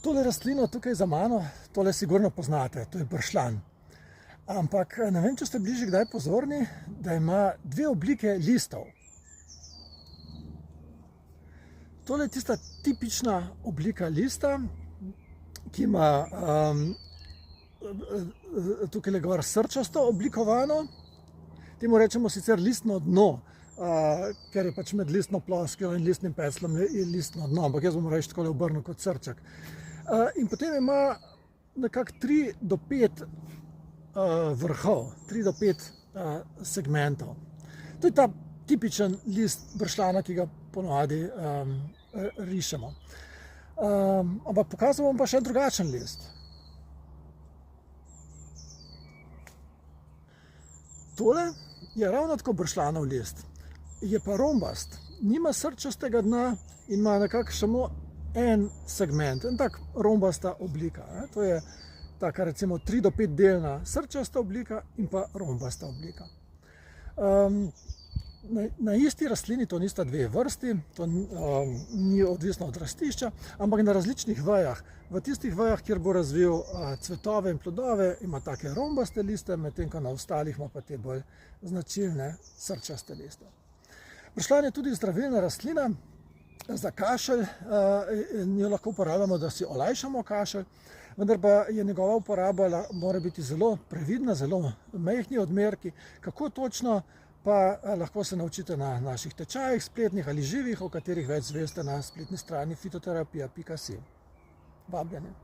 Tole rastlino tukaj za mano, tole sigurno poznate, to je bršljan. Ampak ne vem, če ste bili že kdaj pozorni, da ima dve oblike listov. Tole je tista tipična oblika lista, ki ima tukaj gor srčasto oblikovano. Temu rečemo sicer listno dno, ker je pač med listno ploskjo in listnim pecljem je listno dno, ampak jaz bom reč takole obrnil kot srček. In potem ima nekako 3 do 5 vrhov, 3 do 5 segmentov. To je ta tipičen list bršljana, ki ga ponavadi rišemo. Ampak pokazal bom pa še drugačen list. Tole je ravno tako bršljanov list, je pa rombast, nima srčastega dna in ima nekako samo en segment, en tak rombasta oblika. To je taka recimo 3 do 5 delna srčasta oblika in pa rombasta oblika. Na isti rastlini, to nista dve vrsti, to ni odvisno od rastišča, ampak na različnih vejah. V tistih vejah, kjer bo razvil cvetove in plodove, ima take rombaste liste, medtem ko na ostalih ima pa te bolj značilne srčaste liste. Bršljan je tudi zdravilna rastlina za kašelj, jo lahko uporabljamo, da si olajšamo kašelj, vendar pa je njegova uporaba mora biti zelo previdna, zelo majhni odmerki. Kako točno, pa lahko se naučite na naših tečajih, spletnih ali živih, o katerih več zveste na spletni strani fitoterapija.si. Vabljeni.